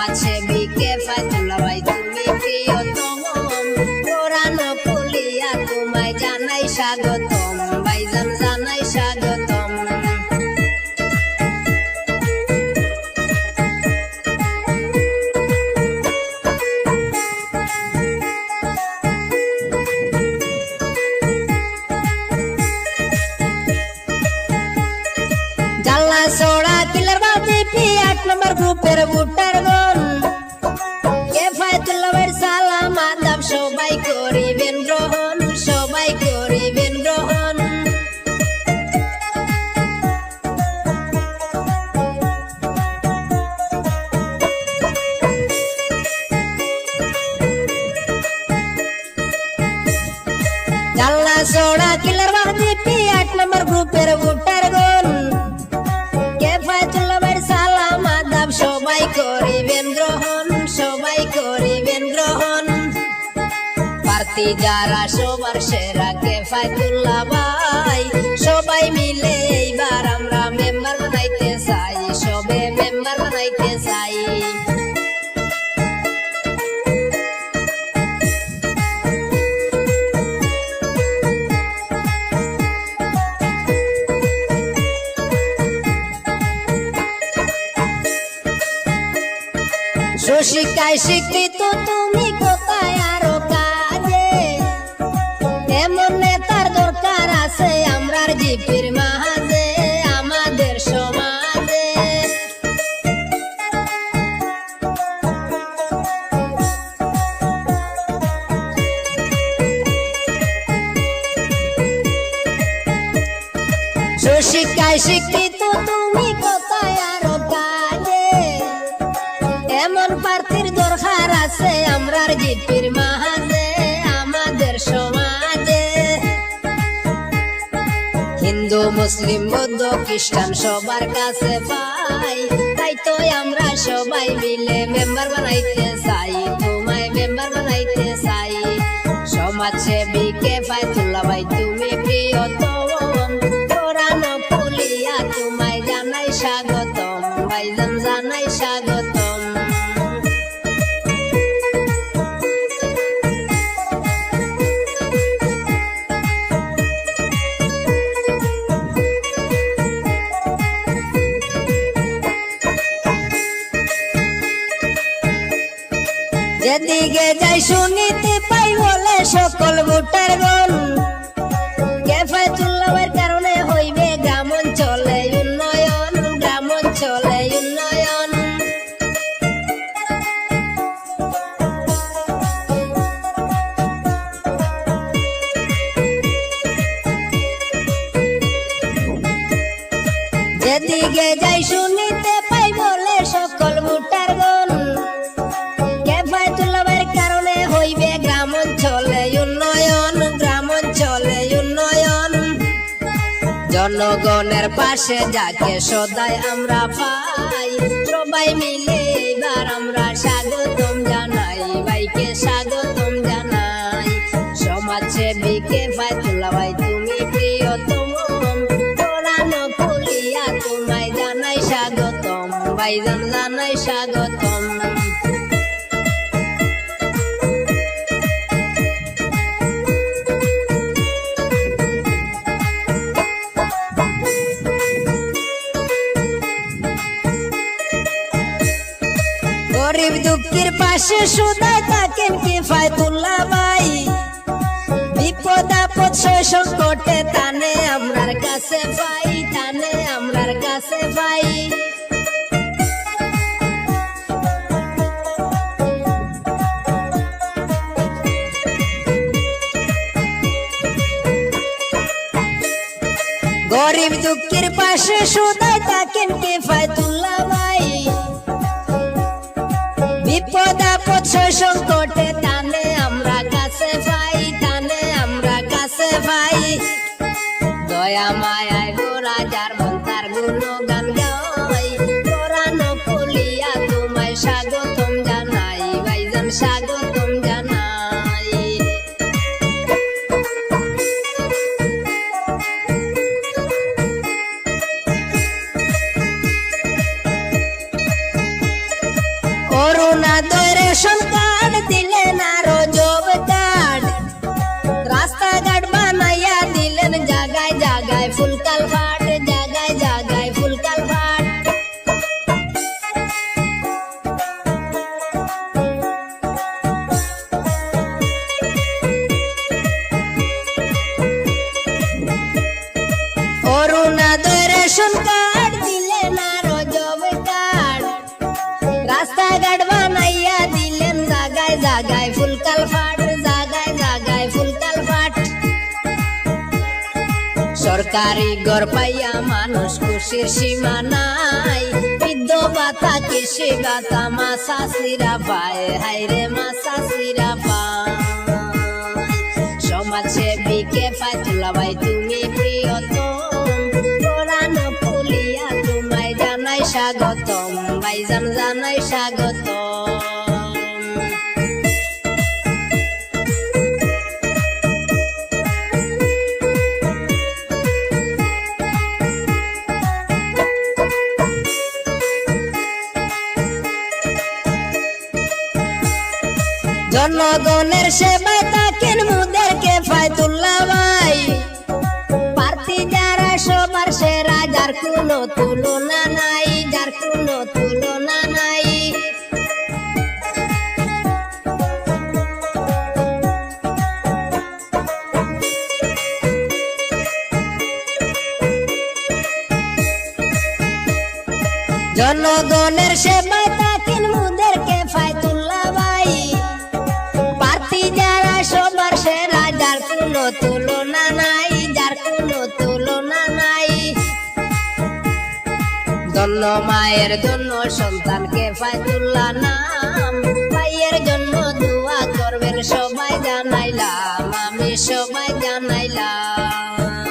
সমাজসেবীকে ফায়তুল্লাহ ভাই তুমি প্রিয়তম, কোরআন খুলিয়া তোমায় জানাই স্বাগতম, ভাইজান জানাই স্বাগতম। জাল্লা সোড়া কিলার বাতি পি 8 নম্বর গ্রুপের ভোটার গণ, কে ফায়তুল্লাহ ভাইয়ের সালাম আদাব সবাই করিবেন গ্রহণ, সবাই করিবেন গ্রহণ। জাল্লা সোড়া কিলার বাতি পি 8 নম্বর গ্রুপের ভোটার গণ, কে ফায়তুল্লাহ ভাইয়ের সালাম আদাব সবাই করিবেন গ্রহণ, সবাই করিবেন গ্রহণ। প্রার্থী যারা সবার সেরা কে ফায়তুল্লাহ ভাই, সবাই মিলে এইবার আমরা মেম্বার বানাইতে চাই, সবে মেম্বার বানাইতে চাই। সুশিক্ষায় শিক্ষিত তুমি কোথায় আরো কাজে, এমন নেতার দরকার আছে আমরার জিপির মাঝে, আমাদের সমাজে। সুশিক্ষায় শিক্ষিত তুমি কোথায় আরো কাজে, এমন প্রার্থীর দরকার আছে আমরার জিপির মাঝে, আমাদের সমাজে। হিন্দু মুসলিম বৌদ্ধ খ্রিস্টান সবার কাছে পাই, তাই তো আমরা সবাই মিলে মেম্বার বানাইতে চাই, তোমায় মেম্বার বানাইতে চাই। সমাজসেবীকে ফায়তুল্লাহ ভাই তুমি প্রিয়তম, কোরআন খুলিয়া তোমায় জানাই স্বাগতম, ভাইজান জানাই স্বাগতম। যেদিকে যাই শুনিতে পাই বলে সকল ভোটার গণ, কে ফায়তুল্লাহ ভাইয়ের কারণে হইবে গ্রাম অঞ্চলে উন্নয়ন, গ্রাম অঞ্চলে উন্নয়ন। যেদিকে যাই শুনিতে পাই বলে সকল ভোটার গণ, কে ফায়তুল্লাহ ভাইয়ের কারণে হইবে গ্রাম অঞ্চলে উন্নয়ন, গ্রাম অঞ্চলে উন্নয়ন। জনগণের পাশে যাকে সদাই আমরা পাই, সবাই মিলে এবার আমরা স্বাগতম জানাই, ভাইকে স্বাগতম জানাই। সমাজসেবীকে ফায়তুল্লাহ ভাই তুমি প্রিয়তম, কোরআন খুলিয়া তোমায় জানাই স্বাগতম, ভাইজান জানাই স্বাগতম। গরিব দুঃখীর পাশে সদাই থাকেন কি ফায়তুল্লাহ ভাই, বিপদ আপদ সংকটে তানে আমরার কাছে পাই, তানে আমরার কাছে পাই। গরিব দুঃখীর পাশে সদাই থাকেন কি ফায়তুল্লাহ ভাই, বিপদ আপদ সংকটে তানে আমরা কাছে পাই, তানে আমরা কাছে পাই। দয়া মায়ায় গোরা যার মন তার গুণগান গাই, কোরআন খুলিয়া তোমায় স্বাগতম জানাই, ভাইজান স্বাগতম জানাই। অরুণোদয় রেশন কার্ড দিলেন আরো জব কার্ড, রাস্তাঘাট বানাইয়া দিলেন জাগায় জাগায় ফুল কালভার্ট, জাগায় জাগায় ফুল কালভার্ট। অরুণোদয় রেশন কার্ড দিলেন আরো জব কার্ড, রাস্তাঘাট বানাইয়া দিলেন জাগায় জাগায় ফুল কালভার্ট, জাগায় জাগায় ফুল কালভার্ট। সরকারি ঘর পাইয়া মানুষ খুশির সীমা নাই, বৃদ্ধ ভাতা কৃষি ভাতা মা শাশুড়া পায়, হায়রে মা শাশুড়া পায়। সমাজসেবী কেফায়েতুল্লাহ ভাই তুমি প্রিয়তম, কোরআন ফুলিয়া তোমায় জানাই স্বাগতম, ভাইজান জানাই স্বাগতম। জনগণের সেবায় থাকেন মুদের কেফায়েতুল্লাহ ভাই, প্রার্থী যারা সবার সেরা, যার কোনো তুলনা নাই, যার কোনো তুলনা নাই। জনগণের সেবায় থাকেন মুদের কেফায়েতুল্লাহ ভাই, প্রার্থী যারা সবার সেরা, যার কোনো তুলনা নাই, যার কোনো তুলনা নাই। ধন্য মায়ের জন্য সন্তান কেফায়েতুল্লাহ নাম, ভাইয়ের জন্য দোয়া করবেন সবাই জানাইলাম, আমি সবাই জানাইলাম।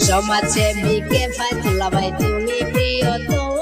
সমাজসেবী কেফায়েতুল্লাহ ভাই তুমি প্রিয়তম,